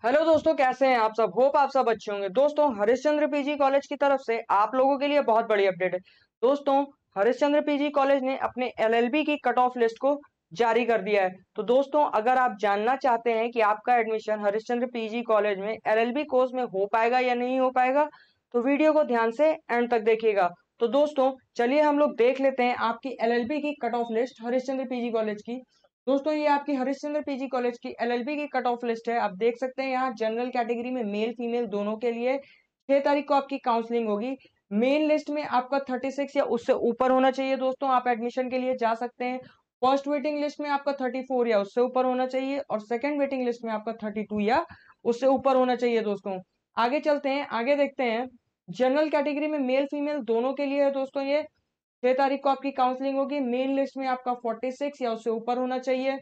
Hello दोस्तों, कैसे हैं आप सब। होप आप सब अच्छे होंगे। दोस्तों, हरिश्चंद्र पीजी कॉलेज की तरफ से आप लोगों के लिए बहुत बड़ी अपडेट है। दोस्तों, हरिश्चंद्र पीजी कॉलेज ने अपने एलएलबी की कट ऑफ लिस्ट को जारी कर दिया है। तो दोस्तों, अगर आप जानना चाहते हैं कि आपका एडमिशन हरिश्चंद्र पीजी कॉलेज में एलएलबी कोर्स में हो पाएगा या नहीं हो पाएगा, तो वीडियो को ध्यान से एंड तक देखिएगा। तो दोस्तों, चलिए हम लोग देख लेते हैं आपकी एलएलबी की cut off list Harishchandra PG college की। दोस्तों, ये आपकी हरिश्चंद्र पीजी कॉलेज की एलएलबी की कट ऑफ लिस्ट है। आप देख सकते हैं यहाँ जनरल कैटेगरी में मेल फीमेल दोनों के लिए 6 तारीख को आपकी काउंसलिंग होगी। मेन लिस्ट में आपका 36 या उससे ऊपर होना चाहिए। दोस्तों, आप एडमिशन के लिए जा सकते हैं। फर्स्ट वेटिंग लिस्ट में आपका 34 या उससे ऊपर होना चाहिए और सेकंड वेटिंग लिस्ट में आपका 32 या उससे ऊपर होना चाहिए। दोस्तों, आगे चलते हैं, आगे देखते हैं। जनरल कैटेगरी में मेल फीमेल दोनों के लिए है। दोस्तों, ये 6 तारीख को आपकी काउंसलिंग होगी। मेन लिस्ट में आपका 46 या उससे ऊपर होना चाहिए।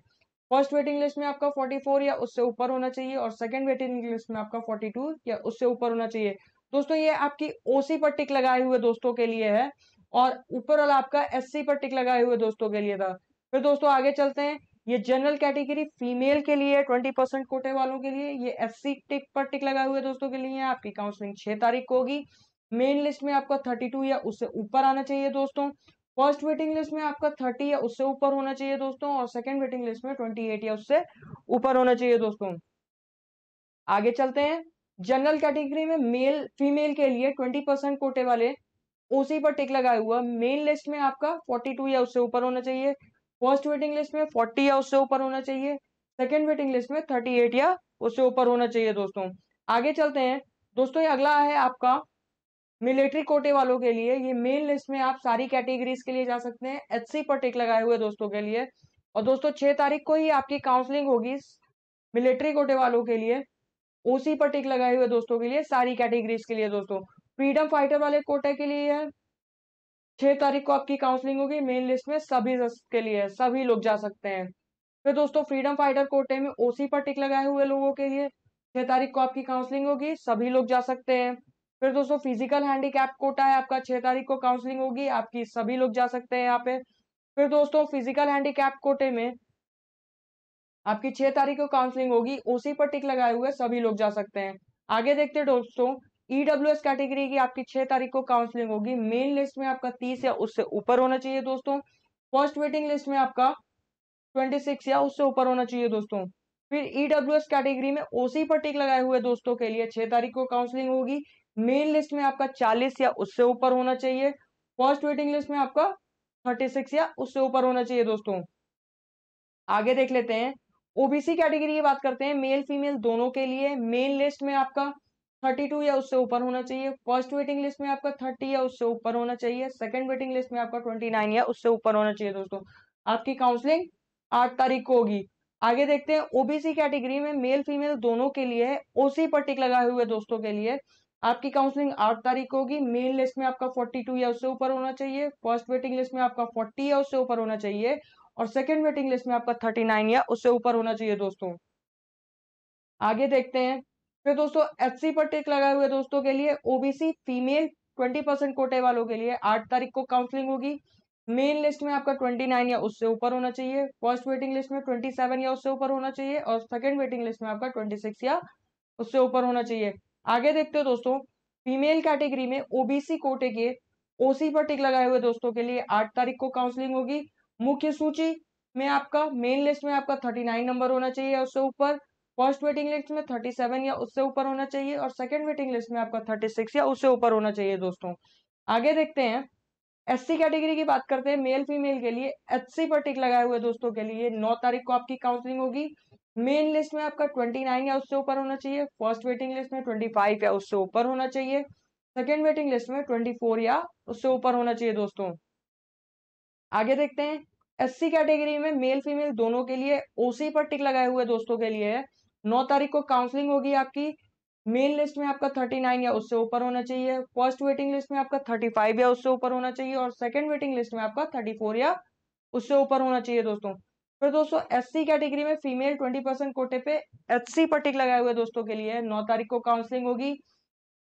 फर्स्ट वेटिंग लिस्ट में आपका 44 या उससे ऊपर होना चाहिए और सेकंड वेटिंग लिस्ट में आपका 42 या उससे ऊपर होना चाहिए। दोस्तों, ये आपकी ओसी पर टिक लगाए हुए दोस्तों के लिए है और ऊपर वाला आपका एससी पर टिक लगाए हुए दोस्तों के लिए था। फिर दोस्तों आगे चलते हैं। ये जनरल कैटेगरी फीमेल के लिए 20% कोटे वालों के लिए, ये एससी टिक पर टिक लगाए हुए दोस्तों के लिए आपकी काउंसलिंग 6 तारीख को होगी। मेन लिस्ट में आपका 32 या उससे ऊपर आना चाहिए। दोस्तों, फर्स्ट वेटिंग लिस्ट में आपका 30 या उससे ऊपर होना चाहिए। दोस्तों, और सेकंड वेटिंग लिस्ट में 28 या उससे ऊपर होना चाहिए। दोस्तों, आगे चलते हैं। जनरल कैटेगरी में मेल फीमेल के लिए 20% कोटे वाले ओसी पर टिक लगाए हुआ। मेन लिस्ट में आपका 42 या उससे ऊपर होना चाहिए। फर्स्ट वेटिंग लिस्ट में 40 या उससे ऊपर होना चाहिए। सेकंड वेटिंग लिस्ट में 38 या उससे ऊपर होना चाहिए। दोस्तों, आगे चलते हैं। दोस्तों, ये अगला है आपका मिलिट्री कोटे वालों के लिए। ये मेन लिस्ट में आप सारी कैटेगरीज के लिए जा सकते हैं। एचसी पर टिक लगाए हुए दोस्तों के लिए। और दोस्तों, 6 तारीख को ही आपकी काउंसलिंग होगी मिलिट्री कोटे वालों के लिए। ओसी पर टिक लगाए हुए दोस्तों के लिए सारी कैटेगरीज के लिए। दोस्तों, फ्रीडम फाइटर वाले कोटे के लिए है। 6 तारीख को आपकी काउंसलिंग होगी। मेन लिस्ट में सभी के लिए सभी लोग जा सकते हैं। फिर दोस्तों, फ्रीडम फाइटर कोटे में ओसी पर टिक लगाए हुए लोगों के लिए 6 तारीख को आपकी काउंसलिंग होगी। सभी लोग जा सकते हैं। फिर दोस्तों, फिजिकल हैंडीकैप कोटा है आपका, 6 तारीख को काउंसलिंग होगी आपकी। सभी लोग जा सकते हैं यहाँ पे। फिर दोस्तों, फिजिकल हैंडीकैप कोटे में आपकी 6 तारीख को काउंसलिंग होगी। ओसी पर टिक लगाए हुए सभी लोग जा सकते हैं। आगे देखते हैं दोस्तों। ईडब्ल्यूएस कैटेगरी की आपकी 6 तारीख को काउंसलिंग होगी। मेन लिस्ट में आपका 30 या उससे ऊपर होना चाहिए। दोस्तों, फर्स्ट वेटिंग लिस्ट में आपका 26 या उससे ऊपर होना चाहिए। दोस्तों, फिर ईडब्ल्यूएस कैटेगरी में ओसी पर टिक लगाए हुए दोस्तों के लिए 6 तारीख को काउंसलिंग होगी। मेन लिस्ट में आपका 40 या उससे ऊपर होना चाहिए। फर्स्ट वेटिंग लिस्ट में आपका 36 या उससे ऊपर होना चाहिए। दोस्तों, आगे देख लेते हैं। ओबीसी कैटेगरी की बात करते हैं। मेल फीमेल दोनों के लिए मेन लिस्ट में आपका 32 या उससे ऊपर होना चाहिए। फर्स्ट वेटिंग लिस्ट में आपका 30 या उससे ऊपर होना चाहिए। सेकंड वेटिंग लिस्ट में आपका 29 या उससे ऊपर होना चाहिए। दोस्तों, आपकी काउंसलिंग 8 तारीख को होगी। आगे देखते हैं। ओबीसी कैटेगरी में मेल फीमेल दोनों के लिए है। ओसी पर टिक लगाए हुए दोस्तों के लिए आपकी काउंसलिंग 8 तारीख को होगी। मेन लिस्ट में आपका 42 या उससे ऊपर होना चाहिए। फर्स्ट वेटिंग लिस्ट में आपका 40 या उससे ऊपर होना चाहिए और सेकंड वेटिंग लिस्ट में आपका 39 या उससे ऊपर होना चाहिए। दोस्तों, आगे देखते हैं। फिर दोस्तों, एचसी पर टिक लगाए हुए दोस्तों के लिए ओबीसी फीमेल 20% कोटे वालों के लिए 8 तारीख को काउंसलिंग होगी। मेन लिस्ट में आपका 29 या उससे ऊपर होना चाहिए। फर्स्ट वेटिंग लिस्ट में 27 या उससे ऊपर होना चाहिए और सेकंड वेटिंग लिस्ट में आपका 26 या उससे ऊपर होना चाहिए। आगे देखते हो दोस्तों। फीमेल कैटेगरी में ओबीसी कोटे के ओसी पर टिक लगाए हुए दोस्तों के लिए 8 तारीख को काउंसलिंग होगी। मुख्य सूची में आपका मेन लिस्ट में आपका 39 नंबर होना चाहिए या उससे ऊपर। फर्स्ट वेटिंग लिस्ट में 37 या उससे ऊपर होना चाहिए और सेकंड वेटिंग लिस्ट में आपका 36 या उससे ऊपर होना चाहिए। दोस्तों, आगे देखते हैं। एससी कैटेगरी की बात करते हैं। मेल फीमेल के लिए एचसी पर टिक लगाए हुए दोस्तों के लिए 9 तारीख को आपकी काउंसलिंग होगी। मेन लिस्ट में आपका 29 या उससे ऊपर होना चाहिए। फर्स्ट वेटिंग लिस्ट में 25 या उससे ऊपर होना चाहिए। सेकंड वेटिंग लिस्ट में 24 या उससे ऊपर होना चाहिए। दोस्तों, आगे देखते हैं। एससी कैटेगरी में मेल फीमेल दोनों के लिए ओसी पर टिक लगाए हुए दोस्तों के लिए है। 9 तारीख को काउंसलिंग होगी आपकी। मेन लिस्ट में आपका 39 या उससे ऊपर होना चाहिए। फर्स्ट वेटिंग लिस्ट में आपका 35 या उससे ऊपर होना चाहिए और सेकंड वेटिंग लिस्ट में आपका 34 या उससे ऊपर होना चाहिए। दोस्तों, फिर दोस्तों, एससी कैटेगरी में फीमेल 20% कोटे पे एचसी पर टिक लगाए हुए दोस्तों के लिए 9 तारीख को काउंसलिंग होगी।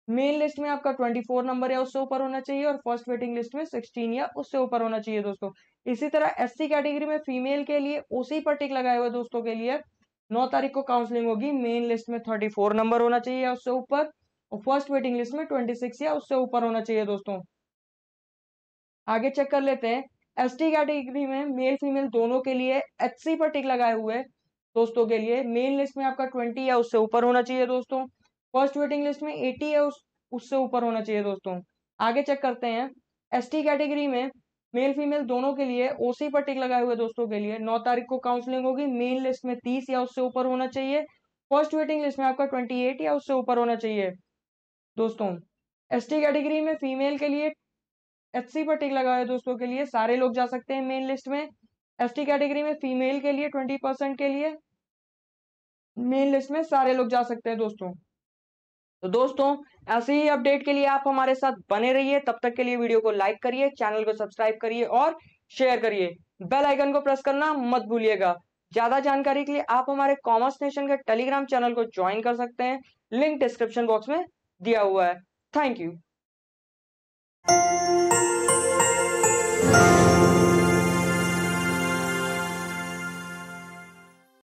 मेन लिस्ट में आपका 24 नंबर या उससे ऊपर होना चाहिए और फर्स्ट वेटिंग लिस्ट में 16 या उससे ऊपर होना चाहिए। दोस्तों, इसी तरह एससी कैटेगरी में फीमेल के लिए ओसी पर टिक लगाए हुए दोस्तों के लिए 9 तारीख को काउंसलिंग होगी, मेन लिस्ट में 34 नंबर होना चाहिए या उससे ऊपर, और फर्स्ट वेटिंग लिस्ट में 26 या उससे ऊपर होना चाहिए दोस्तों। आगे चेक कर लेते हैं, एसटी कैटेगरी में मेल फीमेल दोनों के लिए एचसी पर टिक लगाए हुए दोस्तों के लिए मेन लिस्ट में आपका 20 या उससे ऊपर होना चाहिए दोस्तों। फर्स्ट वेटिंग लिस्ट में 80 या उससे ऊपर होना चाहिए दोस्तों। आगे चेक करते हैं, एसटी कैटेगरी में मेल फीमेल दोनों के लिए ओसी पर टिक लगाए हुए दोस्तों के लिए 9 तारीख को काउंसलिंग होगी, मेन लिस्ट में 30 या उससे ऊपर होना चाहिए, फर्स्ट वेटिंग लिस्ट में आपका 28 या उससे ऊपर होना चाहिए दोस्तों। एसटी कैटेगरी में फीमेल के लिए एचसी पर टिक लगा है दोस्तों के लिए, सारे लोग जा सकते हैं मेन लिस्ट में। एसटी कैटेगरी में फीमेल के लिए 20% के लिए मेन लिस्ट में सारे लोग जा सकते हैं दोस्तों। तो दोस्तों, ऐसे ही अपडेट के लिए आप हमारे साथ बने रहिए। तब तक के लिए वीडियो को लाइक करिए, चैनल को सब्सक्राइब करिए और शेयर करिए। बेल आइकन को प्रेस करना मत भूलिएगा। ज्यादा जानकारी के लिए आप हमारे कॉमर्स नेशन के टेलीग्राम चैनल को ज्वाइन कर सकते हैं, लिंक डिस्क्रिप्शन बॉक्स में दिया हुआ है। Thank you.